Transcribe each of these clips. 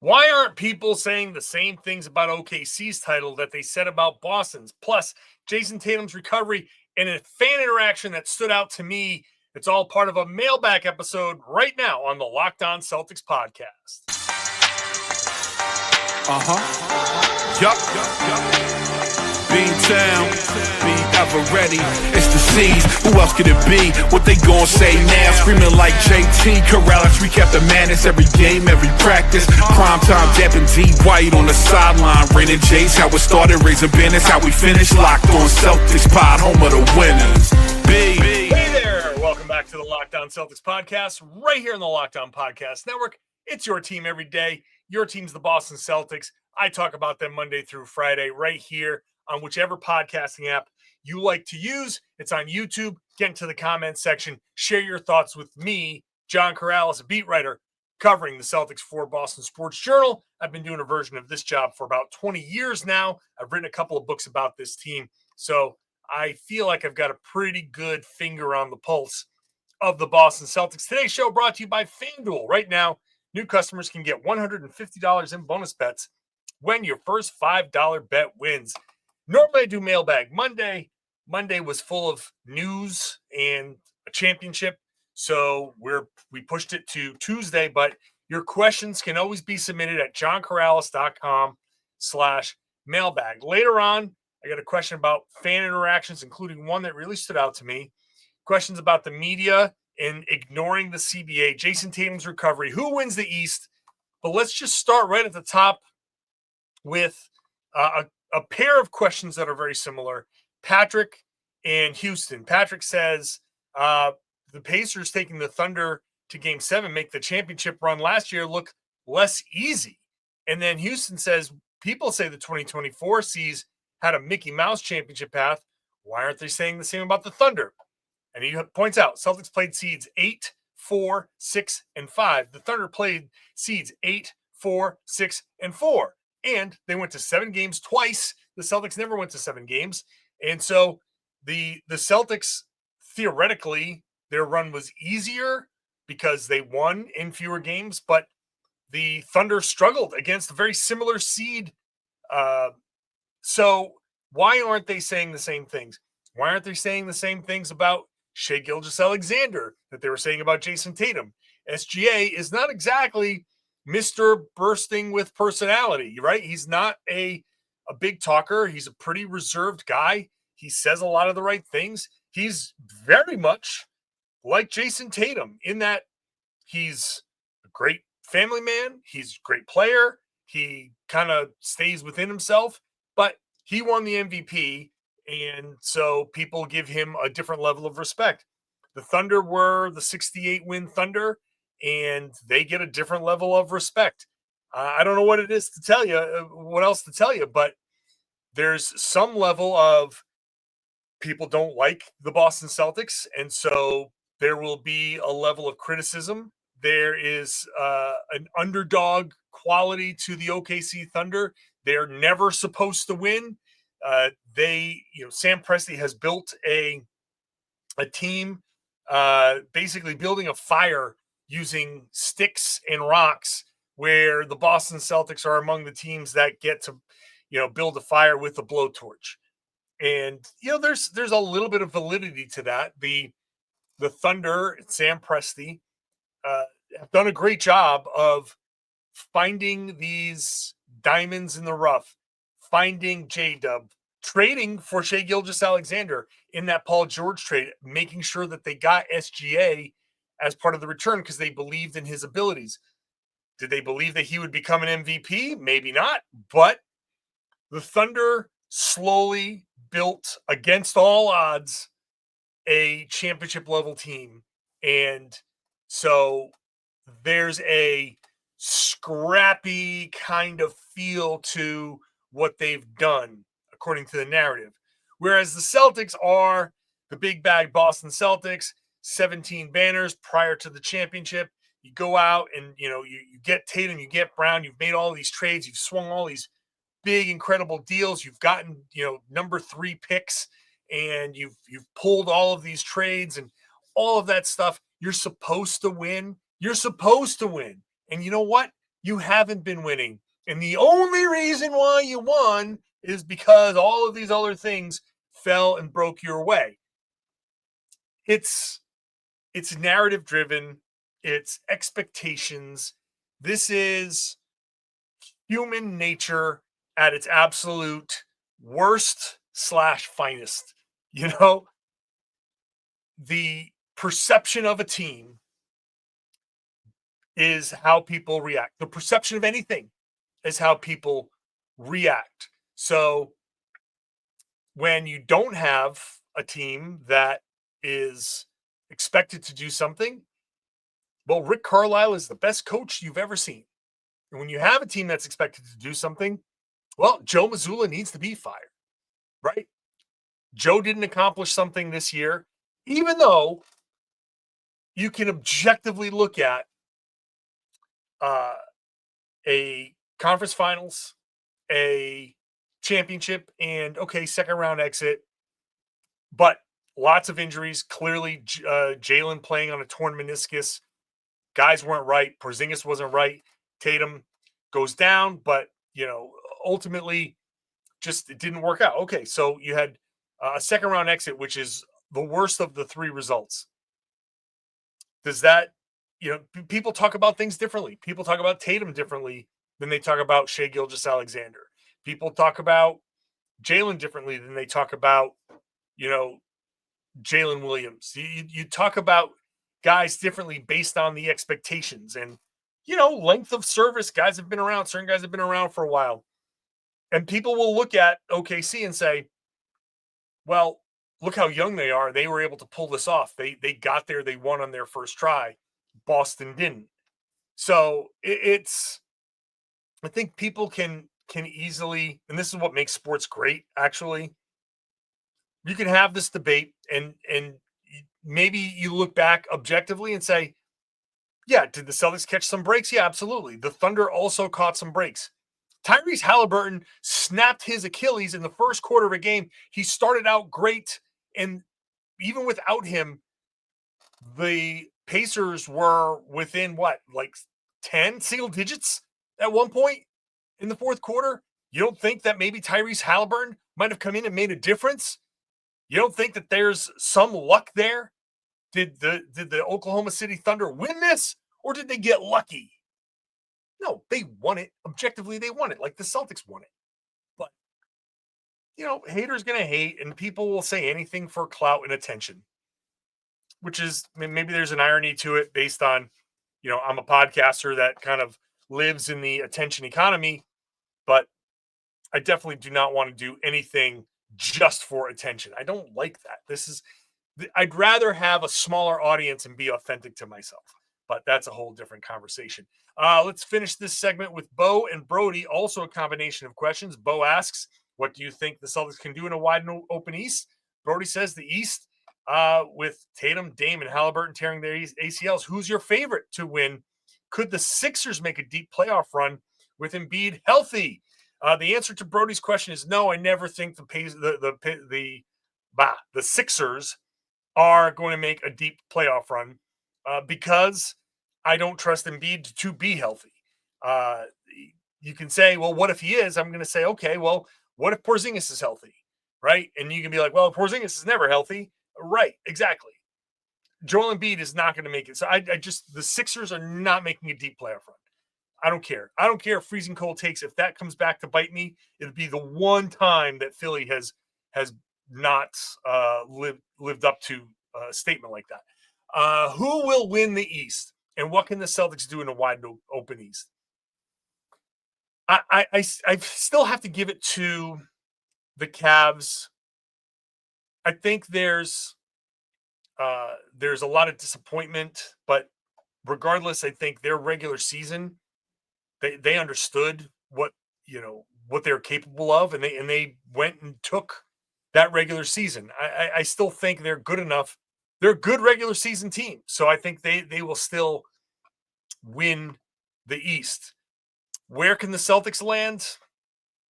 Why aren't people saying the same things about OKC's title that they said about Boston's? Plus, Jayson Tatum's recovery and a fan interaction that stood out to me. It's all part of a mailbag episode right now on the Locked On Celtics podcast. Beantown, be ever ready. It's the C's. Who else could it be? What they gon' say now? Screaming like JT. Karalis recap the madness every game, every practice. Prime time, Depp and D White on the sideline. Raining Jays, how it started, raising banners, how we finished. Locked On Celtics pod, home of the winners. Hey there, welcome back to the Locked On Celtics podcast, right here on the Locked On Podcast Network. It's your team every day. Your team's the Boston Celtics. I talk about them Monday through Friday right here on whichever podcasting app you like to use. It's on YouTube. Get into the comments section. Share your thoughts with me, John Karalis, a beat writer covering the Celtics for Boston Sports Journal. I've been doing a version of this job for about 20 years now. I've written a couple of books about this team, so I feel like I've got a pretty good finger on the pulse of the Boston Celtics. Today's show brought to you by FanDuel. Right now, new customers can get $150 in bonus bets when your first $5 bet wins. Normally I do Mailbag Monday. Monday was full of news and a championship, so we pushed it to Tuesday, but your questions can always be submitted at johnkaralis.com/mailbag. Later on, I got a question about fan interactions, including one that really stood out to me. Questions about the media and ignoring the CBA, Jayson Tatum's recovery, who wins the East. But let's just start right at the top with a pair of questions that are very similar. Patrick and Houston. Patrick says, the Pacers taking the Thunder to Game 7 make the championship run last year look less easy. And then Houston says, people say the 2024 sees had a Mickey Mouse championship path. Why aren't they saying the same about the Thunder? And he points out, Celtics played seeds 8, 4, 6, and 5. The Thunder played seeds 8, 4, 6, and 4. And they went to 7 games twice. The Celtics never went to 7 games. And so the Celtics, theoretically, their run was easier because they won in fewer games, but the Thunder struggled against a very similar seed. So why aren't they saying the same things? Why aren't they saying the same things about Shai Gilgeous-Alexander that they were saying about Jayson Tatum? SGA is not exactly Mr. Bursting with personality, right? He's not a big talker. He's a pretty reserved guy. He says a lot of the right things. He's very much like Jayson Tatum in that he's a great family man. He's a great player. He kind of stays within himself, but he won the MVP, and so people give him a different level of respect. The Thunder were the 68-win Thunder, and they get a different level of respect. I don't know what it is to tell you, what else to tell you, but there's some level of people don't like the Boston Celtics, and so there will be a level of criticism. There is an underdog quality to the OKC Thunder. They're never supposed to win. Sam Presti has built a team, basically building a fire using sticks and rocks, where the Boston Celtics are among the teams that get to, build a fire with a blowtorch. And, there's a little bit of validity to that. The Thunder, Sam Presti, have done a great job of finding these diamonds in the rough, finding J-Dub, trading for Shai Gilgeous-Alexander in that Paul George trade, making sure that they got SGA as part of the return because they believed in his abilities. Did they believe that he would become an MVP? Maybe not, but the Thunder slowly built, against all odds, a championship level team. And so there's a scrappy kind of feel to what they've done, according to the narrative. Whereas the Celtics are the big bag Boston Celtics, 17 banners prior to the championship. You go out and, you get Tatum, you get Brown, you've made all these trades, you've swung all these big, incredible deals. You've gotten, number 3 picks, and you've pulled all of these trades and all of that stuff. You're supposed to win. You're supposed to win. And you know what? you haven't been winning. And the only reason why you won is because all of these other things fell and broke your way. It's narrative driven. It's expectations. This is human nature at its absolute worst / finest. You know, the perception of a team is how people react. The perception of anything is how people react. So when you don't have a team that is expected to do something, well, Rick Carlisle is the best coach you've ever seen. And when you have a team that's expected to do something, well, Joe Mazzulla needs to be fired, right? Joe didn't accomplish something this year, even though you can objectively look at a conference finals, a championship, and okay, second round exit, but lots of injuries. Clearly, Jaylen playing on a torn meniscus. Guys weren't right. Porzingis wasn't right. Tatum goes down, but ultimately, just it didn't work out. Okay, so you had a second round exit, which is the worst of the three results. Does that, people talk about things differently. People talk about Tatum differently than they talk about Shai Gilgeous-Alexander. People talk about Jaylen differently than they talk about, Jalen Williams. You talk about guys differently based on the expectations and, length of service. Guys have been around. Certain guys have been around for a while. And people will look at OKC and say, well, look how young they are. They were able to pull this off. They got there. They won on their first try. Boston didn't. So I think people can easily, and this is what makes sports great, actually. You can have this debate and maybe you look back objectively and say, yeah, did the Celtics catch some breaks? Yeah, absolutely. The Thunder also caught some breaks. Tyrese Halliburton snapped his Achilles in the first quarter of a game. He started out great, and even without him, the Pacers were within like 10 single digits at one point in the fourth quarter. You don't think that maybe Tyrese Halliburton might have come in and made a difference? You don't think that there's some luck there? Did the Oklahoma City Thunder win this, or did they get lucky? No, they won it. Objectively, they won it, like the Celtics won it. But, haters going to hate, and people will say anything for clout and attention, which is, maybe there's an irony to it based on, I'm a podcaster that kind of lives in the attention economy, but I definitely do not want to do anything just for attention. I don't like that. I'd rather have a smaller audience and be authentic to myself, but that's a whole different conversation. Let's finish this segment with Bo and Brody, also a combination of questions. Bo asks, what do you think the Celtics can do in a wide and open East? Brody says the East, with Tatum, Dame, and Halliburton tearing their ACLs, who's your favorite to win? Could the Sixers make a deep playoff run with Embiid healthy? The answer to Brody's question is no. I never think the Sixers are going to make a deep playoff run because I don't trust Embiid to be healthy. You can say, well, what if he is? I'm going to say, okay, well, what if Porzingis is healthy, right? And you can be like, well, Porzingis is never healthy. Right, exactly. Joel Embiid is not going to make it. So the Sixers are not making a deep playoff run. I don't care. I don't care if freezing cold takes. If that comes back to bite me, it'll be the one time that Philly has not lived up to a statement like that. Who will win the East, and what can the Celtics do in a wide open East? I still have to give it to the Cavs. I think there's a lot of disappointment, but regardless, I think their regular season, they understood what they're capable of, and they went and took that regular season. I still think they're good enough. They're a good regular season team, so I think they will still win the East. Where can the Celtics land?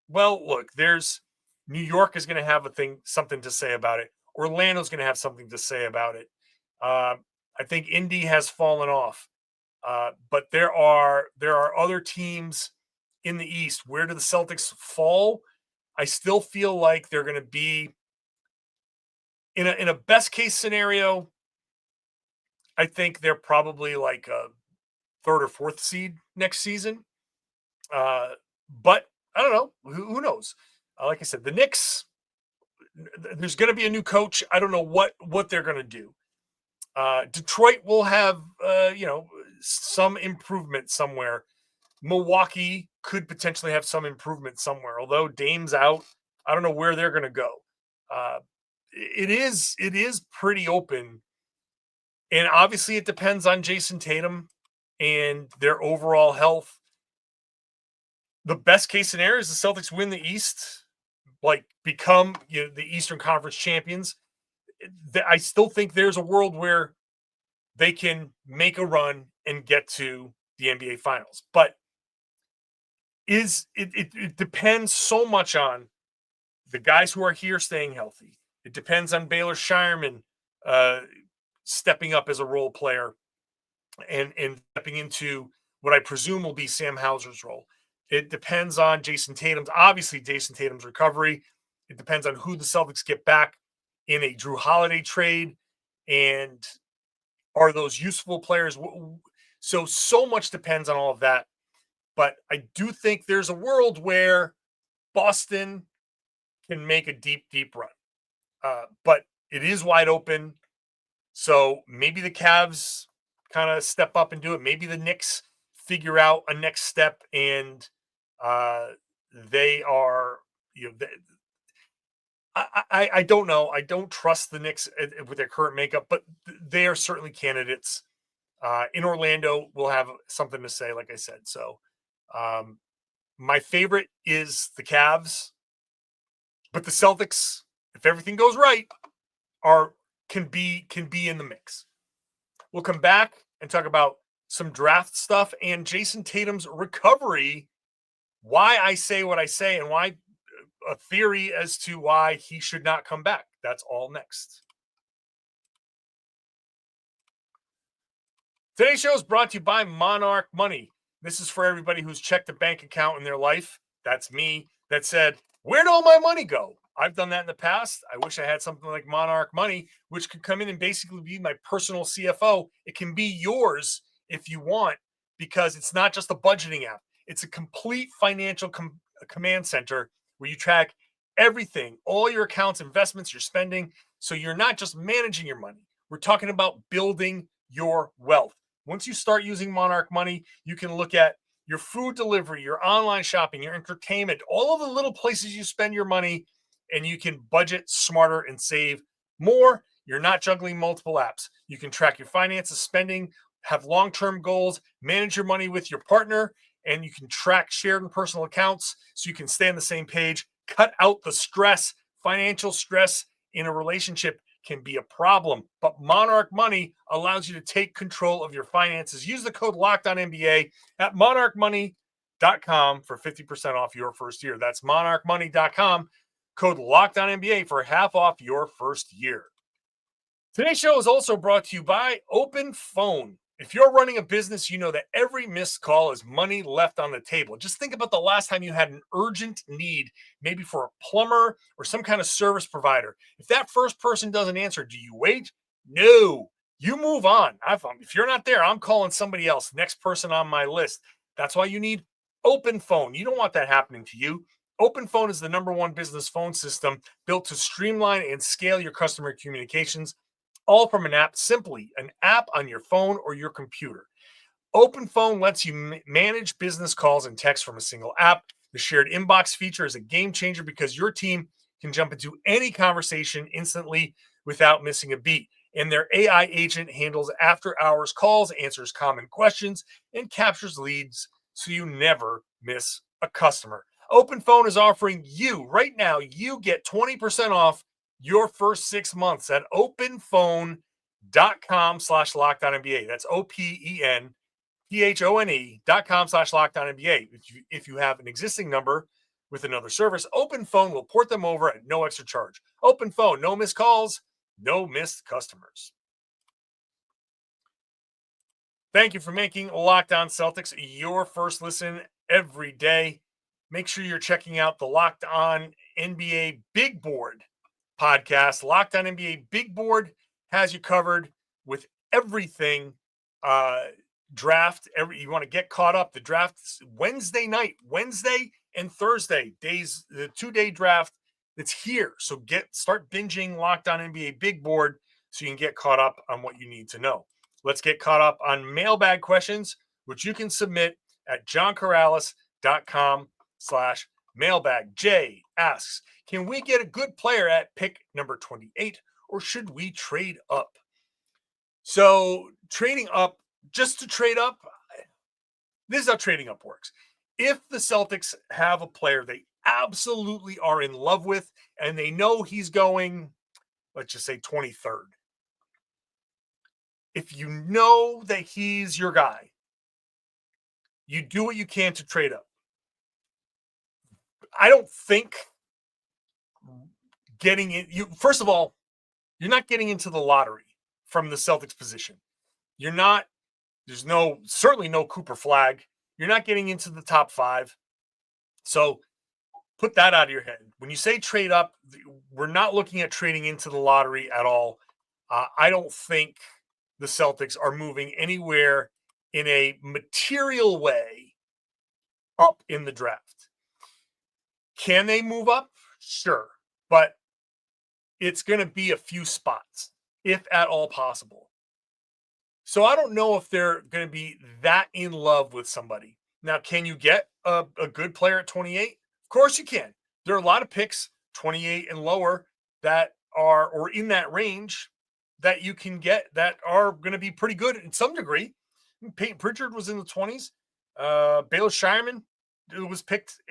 Well, look, there's New York is going to have something to say about it. Orlando's going to have something to say about it. I think Indy has fallen off. But there are other teams in the East. Where do the Celtics fall? I still feel like they're going to be in a best case scenario. I think they're probably like a third or fourth seed next season. But I don't know. Who knows? Like I said, the Knicks. There's going to be a new coach. I don't know what they're going to do. Detroit will have some improvement somewhere. Milwaukee could potentially have some improvement somewhere. Although Dame's out, I don't know where they're going to go. It is pretty open, and obviously it depends on Jayson Tatum and their overall health. The best case scenario is the Celtics win the East, like become the Eastern Conference champions. I still think there's a world where they can make a run and get to the NBA Finals, but it depends so much on the guys who are here staying healthy. It depends on Baylor Shireman stepping up as a role player and stepping into what I presume will be Sam Hauser's role. It depends on Jayson Tatum's recovery. It depends on who the Celtics get back in a Drew Holiday trade, and are those useful players? So much depends on all of that. But I do think there's a world where Boston can make a deep, deep run. But it is wide open. So maybe the Cavs kind of step up and do it. Maybe the Knicks figure out a next step, and they are, I don't know. I don't trust the Knicks with their current makeup, but they are certainly candidates. In Orlando, we'll have something to say, like I said. So my favorite is the Cavs, but the Celtics, if everything goes right, can be in the mix. We'll come back and talk about some draft stuff and Jayson Tatum's recovery, why I say what I say, and why a theory as to why he should not come back. That's all next. Today's show is brought to you by Monarch Money. This is for everybody who's checked a bank account in their life. That's me. That said, where'd all my money go? I've done that in the past. I wish I had something like Monarch Money, which could come in and basically be my personal CFO. It can be yours if you want, because it's not just a budgeting app. It's a complete financial command center where you track everything, all your accounts, investments, your spending. So you're not just managing your money. We're talking about building your wealth. Once you start using Monarch Money, you can look at your food delivery, your online shopping, your entertainment, all of the little places you spend your money, and you can budget smarter and save more. You're not juggling multiple apps. You can track your finances, spending, have long-term goals, manage your money with your partner, and you can track shared and personal accounts so you can stay on the same page, cut out the stress. Financial stress in a relationship can be a problem, but Monarch Money allows you to take control of your finances. Use the code LOCKEDONNBA at monarchmoney.com for 50% off your first year. That's monarchmoney.com, code LOCKEDONNBA for half off your first year. Today's show is also brought to you by Open Phone. If you're running a business, you know that every missed call is money left on the table. Just think about the last time you had an urgent need, maybe for a plumber or some kind of service provider. If that first person doesn't answer, do you wait? No, you move on. If you're not there, I'm calling somebody else, next person on my list. That's why you need Open Phone. You don't want that happening to you. Open Phone is the #1 business phone system built to streamline and scale your customer communications, all from an app, simply an app on your phone or your computer. Open Phone lets you manage business calls and texts from a single app. The shared inbox feature is a game changer because your team can jump into any conversation instantly without missing a beat. And their AI agent handles after-hours calls, answers common questions, and captures leads so you never miss a customer. Open Phone is offering you, right now, you get 20% off your first 6 months at openphone.com/LockedOnNBA. That's openphone.com/LockedOnNBA. If you have an existing number with another service, Open Phone will port them over at no extra charge. Open Phone, no missed calls, no missed customers. Thank you for making Locked On Celtics your first listen every day. Make sure you're checking out the Locked On NBA Big Board podcast. Locked On NBA Big Board has you covered with everything draft. You want to get caught up. The draft's Wednesday night, Wednesday and Thursday days, the 2-day draft that's here. So start binging Locked On NBA Big Board so you can get caught up on what you need to know. Let's get caught up on mailbag questions, which you can submit at johnkaralis.com/mailbag. Jay asks, can we get a good player at pick number 28, or should we trade up? So trading up, just to trade up, this is how trading up works. If the Celtics have a player they absolutely are in love with, and they know he's going, let's just say 23rd, if you know that he's your guy, you do what you can to trade up. I don't think getting in, first of all, you're not getting into the lottery from the Celtics position. You're not, there's certainly no Cooper Flag. You're not getting into the top 5. So put that out of your head. When you say trade up, we're not looking at trading into the lottery at all. I don't think the Celtics are moving anywhere in a material way up in the draft. Can they move up? Sure. But it's going to be a few spots, if at all possible. So I don't know if they're going to be that in love with somebody. Now, can you get a good player at 28? Of course you can. There are a lot of picks, 28 and lower, that are, or in that range, that you can get that are going to be pretty good in some degree. Peyton Pritchard was in the 20s. Baylor Shireman was picked,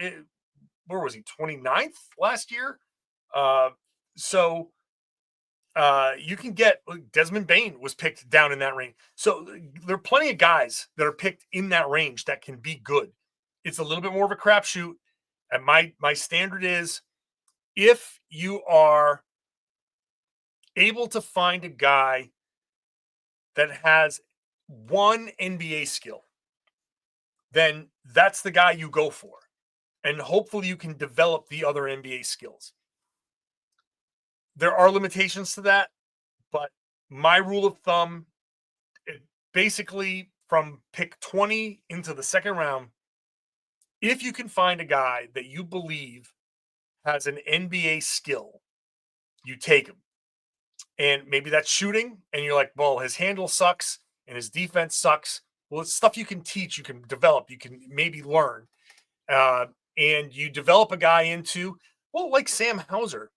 where was he, 29th last year? You can get, Desmond Bane was picked down in that range. So there are plenty of guys that are picked in that range that can be good. It's a little bit more of a crapshoot. And my standard is, if you are able to find a guy that has one NBA skill, then that's the guy you go for. And hopefully you can develop the other NBA skills. There are limitations to that, but my rule of thumb, basically from pick 20 into the second round, if you can find a guy that you believe has an NBA skill, you take him. And maybe that's shooting, and you're like, well, his handle sucks and his defense sucks. Well, it's stuff you can teach, you can develop, you can maybe learn. And you develop a guy into, well, like Sam Hauser,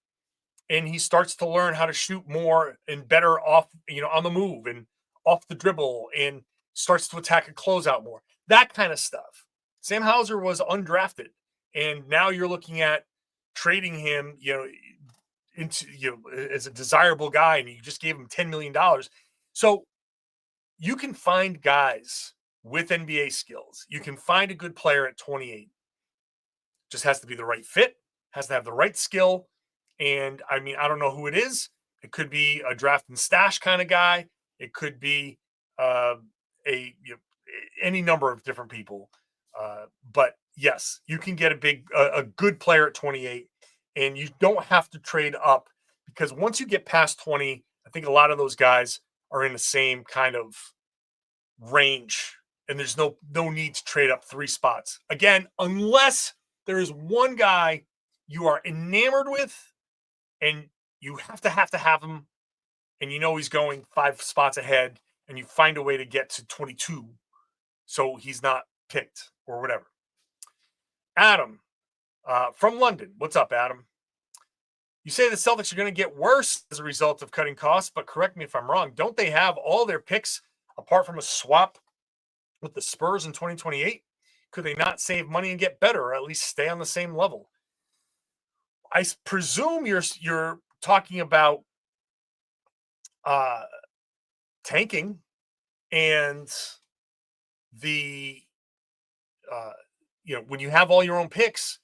and he starts to learn how to shoot more and better off, on the move and off the dribble, and starts to attack a closeout more. That kind of stuff. Sam Hauser was undrafted, and now you're looking at trading him, into, as a desirable guy, and you just gave him $10 million. So you can find guys with NBA skills. You can find a good player at 28. Just has to be the right fit, has to have the right skill. And I mean, I don't know who it is. It could be a draft and stash kind of guy. It could be any number of different people. But yes, you can get a good player at 28, and you don't have to trade up, because once you get past 20, I think a lot of those guys are in the same kind of range, and there's no need to trade up 3 spots. Again, unless there is one guy you are enamored with, and you have to have him, and he's going 5 spots ahead, and you find a way to get to 22 so he's not picked or whatever. Adam from London. What's up, Adam? You say the Celtics are going to get worse as a result of cutting costs, but correct me if I'm wrong. Don't they have all their picks apart from a swap with the Spurs in 2028? Could they not save money and get better, or at least stay on the same level? I presume you're talking about tanking, and the when you have all your own picks,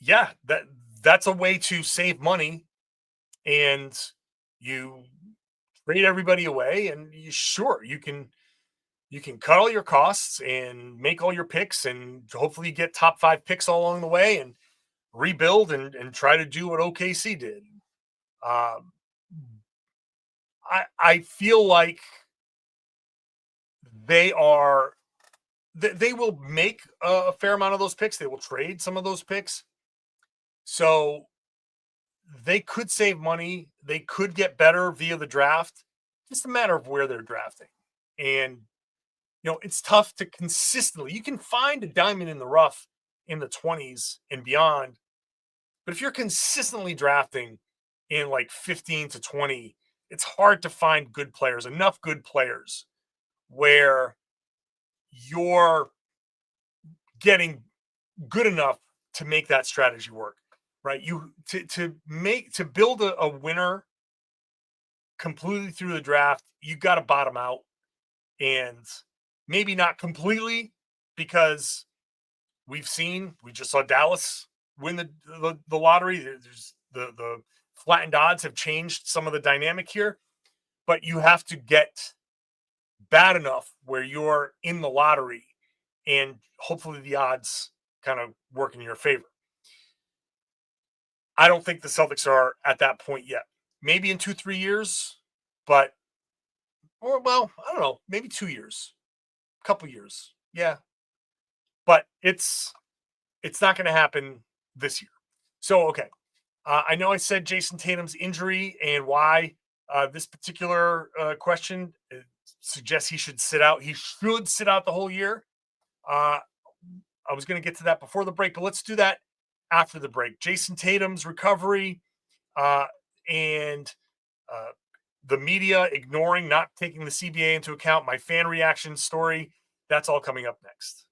yeah, that's a way to save money, and you trade everybody away, and you can you can cut all your costs and make all your picks, and hopefully get top 5 picks all along the way and rebuild and try to do what OKC did. Um, I feel like they are they will make a fair amount of those picks. They will trade some of those picks. So they could save money. They could get better via the draft. Just a matter of where they're drafting. And, it's tough to consistently, you can find a diamond in the rough in the 20s and beyond. But if you're consistently drafting in like 15 to 20, it's hard to find good players, enough good players where you're getting good enough to make that strategy work, right? You to build a winner completely through the draft, you got to bottom out, and maybe not completely, because we just saw Dallas win the lottery. There's the flattened odds have changed some of the dynamic here, but you have to get bad enough where you're in the lottery, and hopefully the odds kind of work in your favor. I don't think the Celtics are at that point yet. Maybe in 2-3 years, I don't know, maybe 2 years, a couple years. Yeah. But it's not going to happen this year. So, okay. I know I said Jayson Tatum's injury and why this particular question suggests he should sit out. He should sit out the whole year. I was going to get to that before the break, but let's do that after the break. Jayson Tatum's recovery and the media ignoring, not taking the CBA into account, my fan reaction story. That's all coming up next.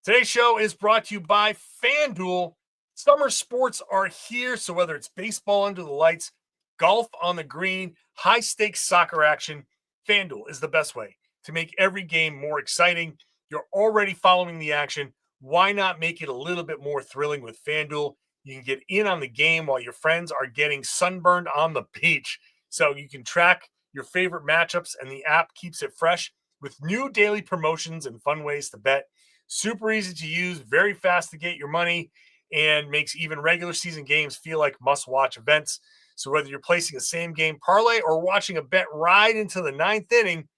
Today's show is brought to you by FanDuel. Summer sports are here, so whether it's baseball under the lights, golf on the green, high-stakes soccer action, FanDuel is the best way to make every game more exciting. You're already following the action. Why not make it a little bit more thrilling with FanDuel? You can get in on the game while your friends are getting sunburned on the beach. So you can track your favorite matchups, and the app keeps it fresh with new daily promotions and fun ways to bet. Super easy to use, very fast to get your money, and makes even regular season games feel like must-watch events. So whether you're placing a same-game parlay or watching a bet right into the 9th inning,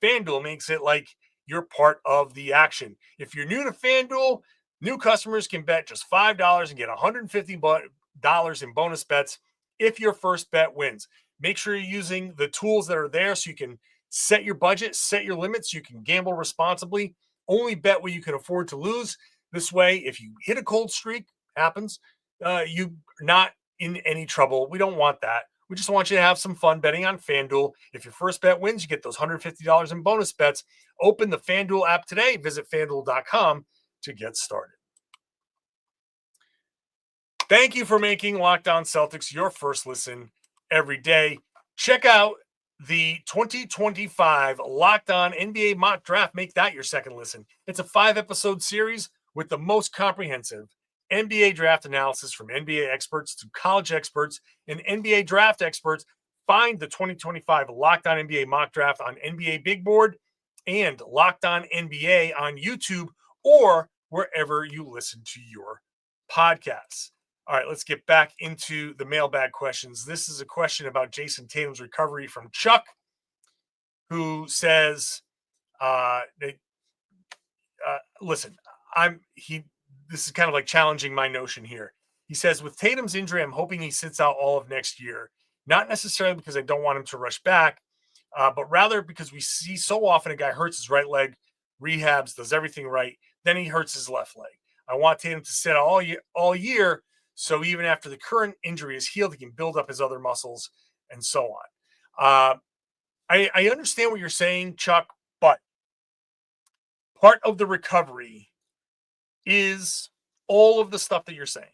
FanDuel makes it like you're part of the action. If you're new to FanDuel, new customers can bet just $5 and get $150 in bonus bets if your first bet wins. Make sure you're using the tools that are there so you can set your budget, set your limits, you can gamble responsibly. Only bet what you can afford to lose. This way, if you hit a cold streak, happens, you're not in any trouble. We don't want that. We just want you to have some fun betting on FanDuel. If your first bet wins, you get those $150 in bonus bets. Open the FanDuel app today. Visit FanDuel.com to get started. Thank you for making Locked On Celtics your first listen every day. Check out the 2025 Locked On NBA Mock Draft. Make that your second listen. It's a 5-episode series with the most comprehensive NBA draft analysis from NBA experts to college experts and NBA draft experts. Find the 2025 Locked On NBA Mock Draft on NBA Big Board and Locked On NBA on YouTube or wherever you listen to your podcasts. All right, let's get back into the mailbag questions. This is a question about Jayson Tatum's recovery from Chuck, who says, listen, this is kind of like challenging my notion here. He says, with Tatum's injury, I'm hoping he sits out all of next year. Not necessarily because I don't want him to rush back, but rather because we see so often a guy hurts his right leg, rehabs, does everything right, then he hurts his left leg. I want Tatum to sit all year, so even after the current injury is healed, he can build up his other muscles and so on. I understand what you're saying, Chuck, but part of the recovery is all of the stuff that you're saying.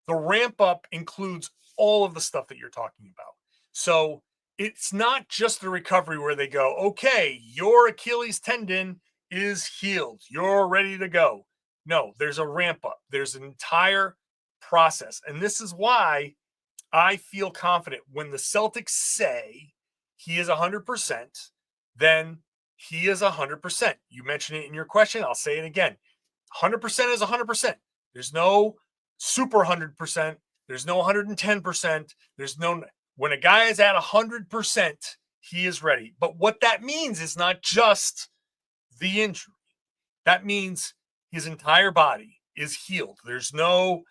The ramp up includes all of the stuff that you're talking about. So it's not just the recovery where they go, okay, your Achilles tendon is healed. You're ready to go. No, there's a ramp up. There's an entire process. And this is why I feel confident when the Celtics say he is 100%, then he is 100%. You mentioned it in your question. I'll say it again. 100% is 100%. There's no super 100%. There's no 110%. There's no, when a guy is at 100%, he is ready. But what that means is not just the injury. That means his entire body is healed. There's no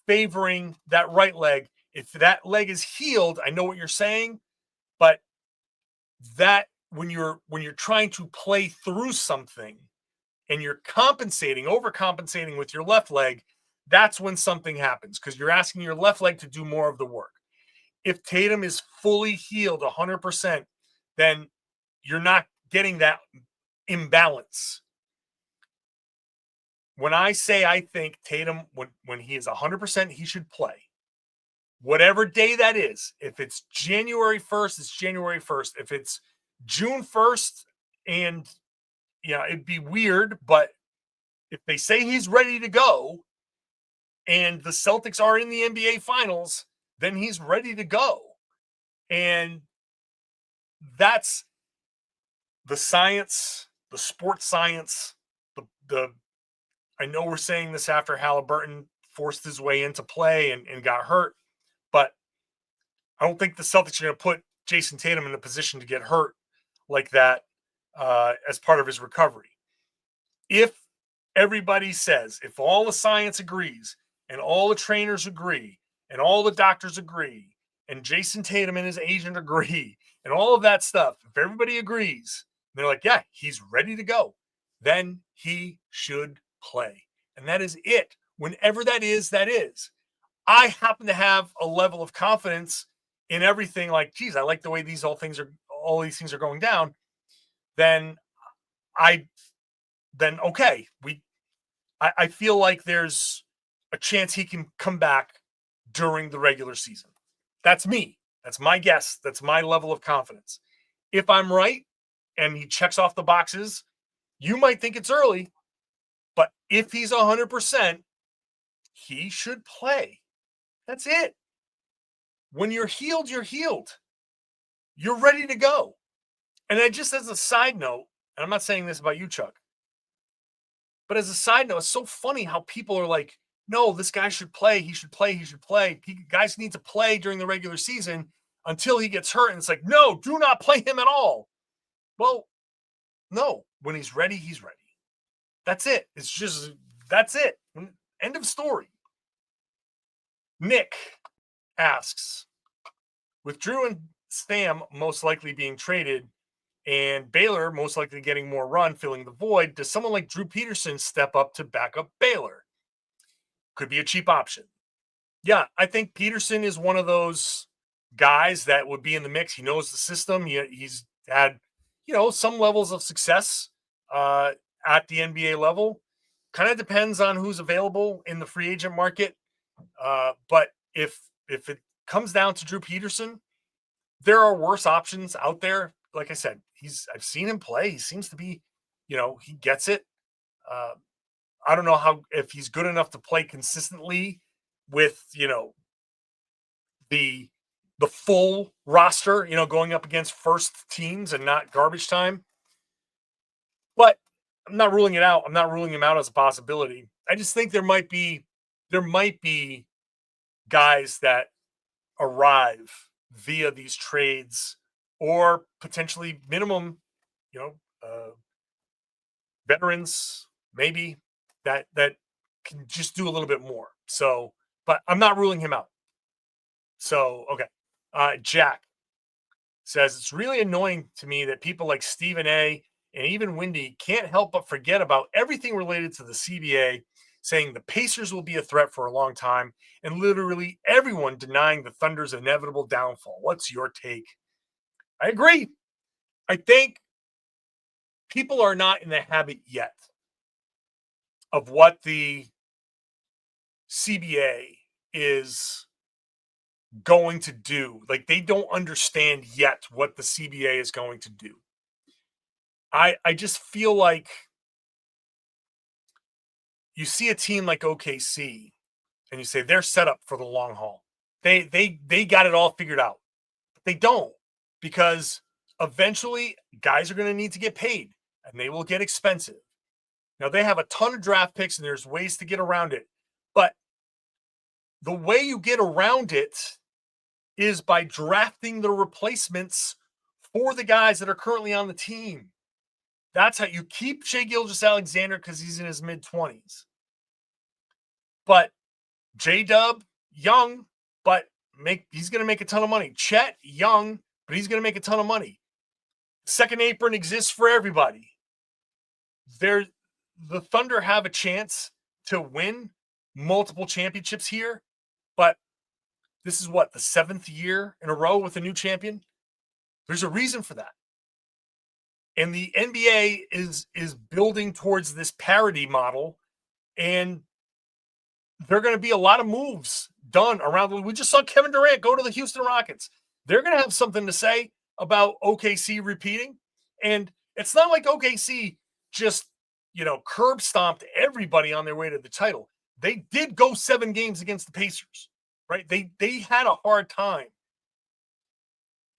favoring that right leg. If that leg is healed, I know what you're saying, but that when you're trying to play through something and you're overcompensating with your left leg, that's when something happens because you're asking your left leg to do more of the work. If Tatum is fully healed 100%, then you're not getting that imbalance. When I say I think Tatum, when he is 100%, he should play. Whatever day that is, if it's January 1st, it's January 1st. If it's June 1st, and it'd be weird, but if they say he's ready to go and the Celtics are in the NBA Finals, then he's ready to go. And that's the science, the sports science, I know we're saying this after Halliburton forced his way into play and got hurt, but I don't think the Celtics are going to put Jayson Tatum in a position to get hurt like that as part of his recovery. If everybody says, if all the science agrees and all the trainers agree and all the doctors agree and Jayson Tatum and his agent agree and all of that stuff, if everybody agrees, they're like, yeah, he's ready to go, then he should play. And that is it. Whenever that is, that is. I happen to have a level of confidence in everything like, geez, I like the way all these things are going down. Then okay, I feel like there's a chance he can come back during the regular season. That's me. That's my guess. That's my level of confidence. If I'm right and he checks off the boxes, you might think it's early, but if he's 100%, he should play. That's it. When you're healed, you're healed. You're ready to go. And then just as a side note, and I'm not saying this about you, Chuck, but as a side note, it's so funny how people are like, no, this guy should play. He should play. He should play. Guys need to play during the regular season until he gets hurt. And it's like, no, do not play him at all. Well, no, when he's ready, he's ready. That's it. That's it. End of story. Nick asks, with Drew and Stam most likely being traded and Baylor most likely getting more run, filling the void, does someone like Drew Peterson step up to back up Baylor? Could be a cheap option. Yeah, I think Peterson is one of those guys that would be in the mix. He knows the system. He's had, some levels of success at the NBA level. Kind of depends on who's available in the free agent market. But if it comes down to Drew Peterson, there are worse options out there. Like I said, I've seen him play. He seems to be, he gets it. I don't know if he's good enough to play consistently with, the full roster, going up against first teams and not garbage time. But I'm not ruling it out. I'm not ruling him out as a possibility. I just think there might be guys that arrive via these trades or potentially minimum, veterans, maybe that can just do a little bit more. So, but I'm not ruling him out. So, okay. Jack says, it's really annoying to me that people like Stephen A. and even Wendy can't help but forget about everything related to the CBA, saying the Pacers will be a threat for a long time, and literally everyone denying the Thunder's inevitable downfall. What's your take? I agree. I think people are not in the habit yet of what the CBA is going to do. Like, they don't understand yet what the CBA is going to do. I just feel like you see a team like OKC and you say they're set up for the long haul. They got it all figured out. But they don't, because eventually guys are going to need to get paid and they will get expensive. Now they have a ton of draft picks and there's ways to get around it. But the way you get around it is by drafting the replacements for the guys that are currently on the team. That's how you keep Shai Gilgeous-Alexander because he's in his mid-20s. But J-Dub, young, but he's going to make a ton of money. Chet, young, but he's going to make a ton of money. Second apron exists for everybody. The Thunder have a chance to win multiple championships here, but this is what, the 7th year in a row with a new champion? There's a reason for that. And the NBA is building towards this parity model, and there are going to be a lot of moves done around. We just saw Kevin Durant go to the Houston Rockets. They're going to have something to say about OKC repeating. And it's not like OKC just, curb stomped everybody on their way to the title. They did go 7 games against the Pacers, right? They had a hard time.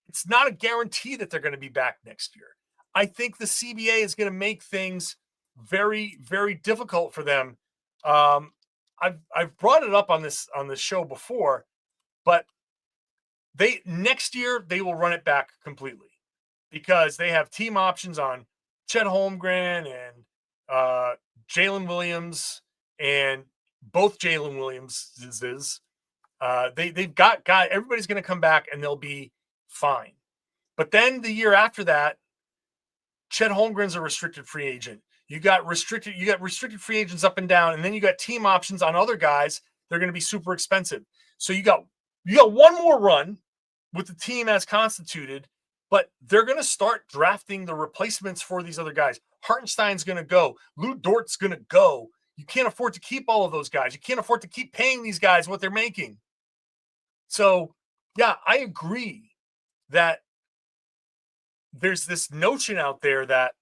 It's not a guarantee that they're going to be back next year. I think the CBA is going to make things very, very difficult for them. I've brought it up on this show before, but next year they will run it back completely because they have team options on Chet Holmgren and Jalen Williams, and both Jalen Williamses. They've got everybody's going to come back and they'll be fine. But then the year after that, Chet Holmgren's a restricted free agent. You got restricted free agents up and down, and then you got team options on other guys. They're going to be super expensive. So you got one more run with the team as constituted, but they're going to start drafting the replacements for these other guys. Hartenstein's going to go. Lou Dort's going to go. You can't afford to keep all of those guys. You can't afford to keep paying these guys what they're making. So, yeah, I agree that there's this notion out there that,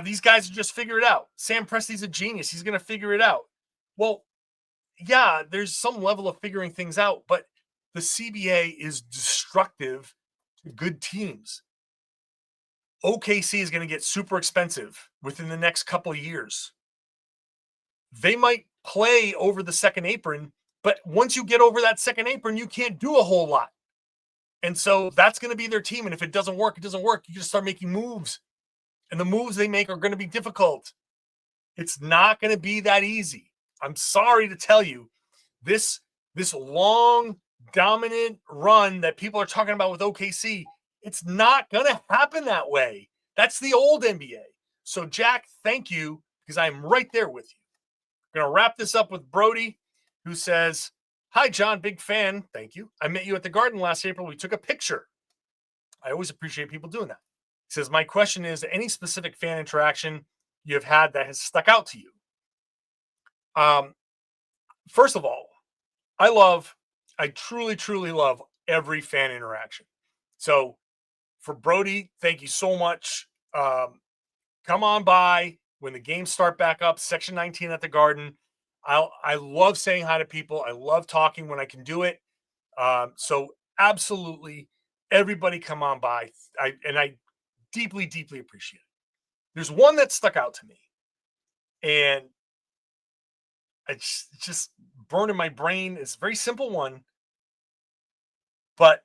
these guys will just figure it out. Sam Presti's a genius. He's going to figure it out. Well, yeah, there's some level of figuring things out, but the CBA is destructive to good teams. OKC is going to get super expensive within the next couple of years. They might play over the second apron, but once you get over that second apron, you can't do a whole lot. And so that's going to be their team. And if it doesn't work, it doesn't work. You just start making moves. And the moves they make are going to be difficult. It's not going to be that easy. I'm sorry to tell you, this long, dominant run that people are talking about with OKC, it's not going to happen that way. That's the old NBA. So, Jack, thank you, because I'm right there with you. I'm going to wrap this up with Brody, who says, "Hi, John, big fan. Thank you. I met you at the Garden last April. We took a picture." I always appreciate people doing that. He says, "My question is, any specific fan interaction you have had that has stuck out to you?" First of all, I truly, truly love every fan interaction. So for Brody, thank you so much. Come on by when the games start back up, Section 19 at the Garden. I love saying hi to people. I love talking when I can do it. So absolutely, everybody come on by. I deeply, deeply appreciate it. There's one that stuck out to me, and it's just burned in my brain. It's a very simple one, but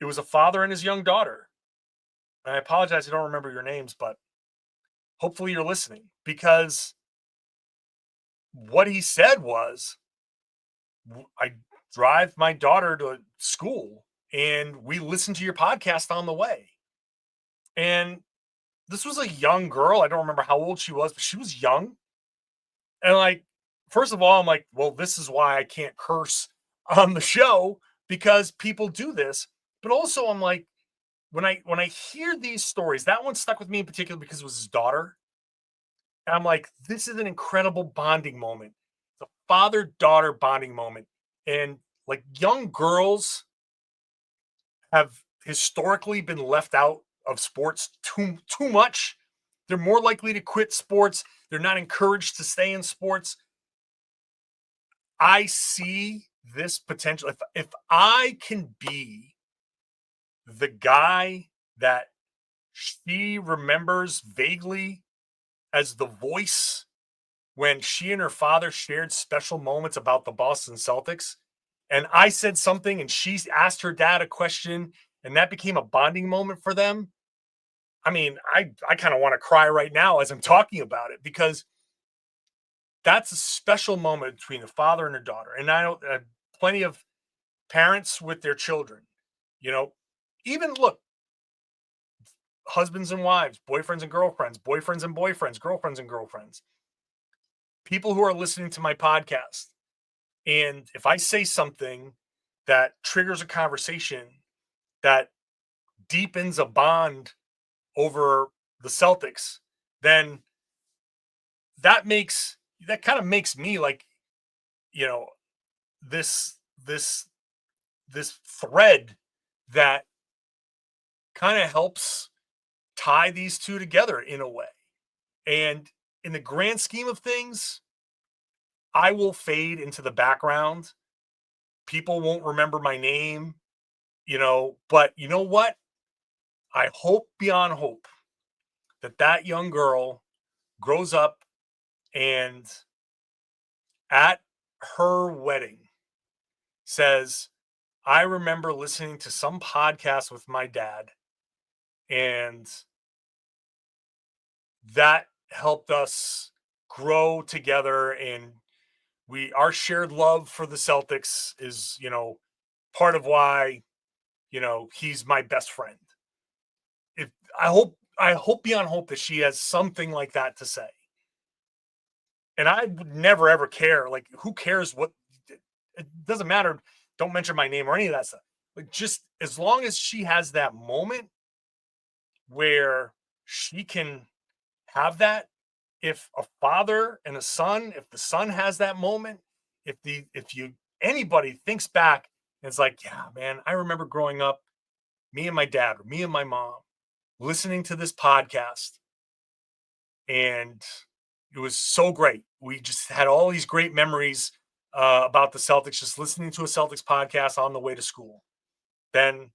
it was a father and his young daughter. And I apologize, I don't remember your names, but hopefully you're listening, because what he said was, I drive my daughter to school and we listen to your podcast on the way. And this was a young girl. I don't remember how old she was, but she was young. And first of all, I'm like, well, this is why I can't curse on the show, because people do this. But also I'm like, when I hear these stories, that one stuck with me in particular because it was his daughter. And I'm like, this is an incredible bonding moment. It's a father-daughter bonding moment. And young girls have historically been left out of sports too much. They're more likely to quit sports. They're not encouraged to stay in sports. I see this potential. If I can be the guy that she remembers vaguely as the voice when she and her father shared special moments about the Boston Celtics. And I said something and she asked her dad a question, and that became a bonding moment for them. I mean, I kind of want to cry right now as I'm talking about it, because that's a special moment between a father and a daughter. And I know plenty of parents with their children, you know, even look, husbands and wives, boyfriends and girlfriends, boyfriends and boyfriends, girlfriends and girlfriends, people who are listening to my podcast. And if I say something that triggers a conversation that deepens a bond over the Celtics, then that kind of makes me like, you know, this this this thread that kind of helps tie these two together in a way. And in the grand scheme of things, I will fade into the background. People won't remember my name, but you know what? I hope beyond hope that that young girl grows up and at her wedding says, I remember listening to some podcast with my dad, and that helped us grow together. And our shared love for the Celtics is, part of why, he's my best friend. If I hope beyond hope that she has something like that to say. And I would never ever care. Like, who cares what? It doesn't matter. Don't mention my name or any of that stuff. Like, just as long as she has that moment where she can have that. If a father and a son, if the son has that moment, if anybody thinks back and it's like, yeah, man, I remember growing up, me and my dad or me and my mom listening to this podcast, and it was so great. We just had all these great memories about the Celtics, just listening to a Celtics podcast on the way to school. Then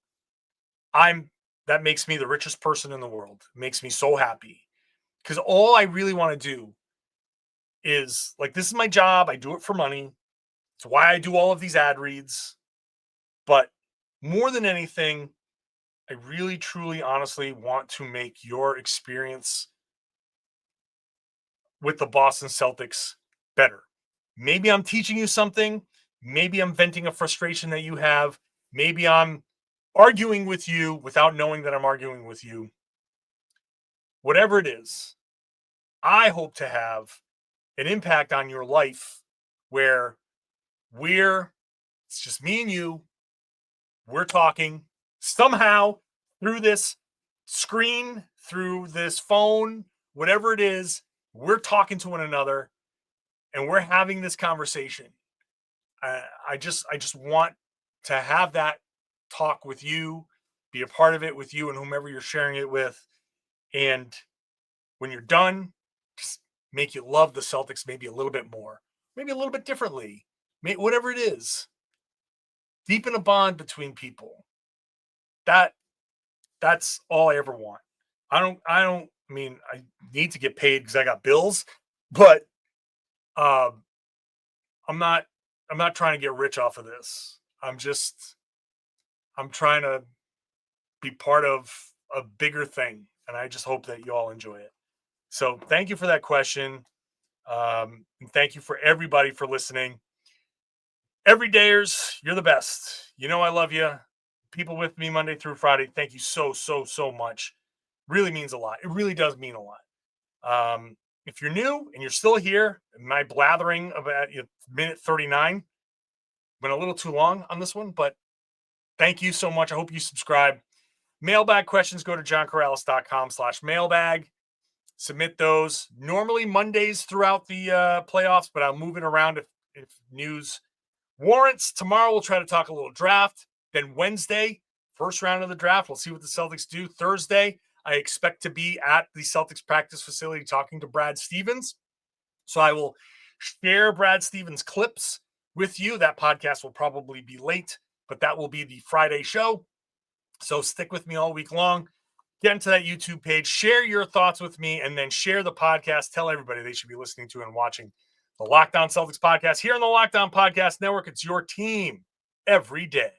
that makes me the richest person in the world. It makes me so happy, because all I really want to do is, like, this is my job. I do it for money. It's why I do all of these ad reads. But more than anything, I really, truly, honestly want to make your experience with the Boston Celtics better. Maybe I'm teaching you something. Maybe I'm venting a frustration that you have. Maybe I'm arguing with you without knowing that I'm arguing with you. Whatever it is, I hope to have an impact on your life where it's just me and you. We're talking somehow through this screen, through this phone, whatever it is, we're talking to one another and we're having this conversation. I just want to have that talk with you, be a part of it with you and whomever you're sharing it with. And when you're done, just make you love the Celtics maybe a little bit more, maybe a little bit differently, whatever it is. Deepen a bond between people. That's all I ever want. I mean, I need to get paid because I got bills, but I'm not trying to get rich off of this. I'm trying to be part of a bigger thing, and I just hope that you all enjoy it. So thank you for that question. And thank you for everybody for listening. Everydayers, you're the best. You know I love you. People with me Monday through Friday, thank you so much. Really means a lot. It really does mean a lot. If you're new and you're still here, my blathering about minute 39 went a little too long on this one, but thank you so much. I hope you subscribe. Mailbag questions, go to johnkaralis.com/mailbag. Submit those. Normally Mondays throughout the playoffs, but I'll move it around if news warrants. Tomorrow we'll try to talk a little draft. Then Wednesday, first round of the draft. We'll see what the Celtics do. Thursday, I expect to be at the Celtics practice facility talking to Brad Stevens. So I will share Brad Stevens clips with you. That podcast will probably be late, but that will be the Friday show. So stick with me all week long. get into that YouTube page, share your thoughts with me, and then share the podcast. Tell everybody they should be listening to and watching the Locked On Celtics podcast here on the Locked On Podcast Network. It's your team every day.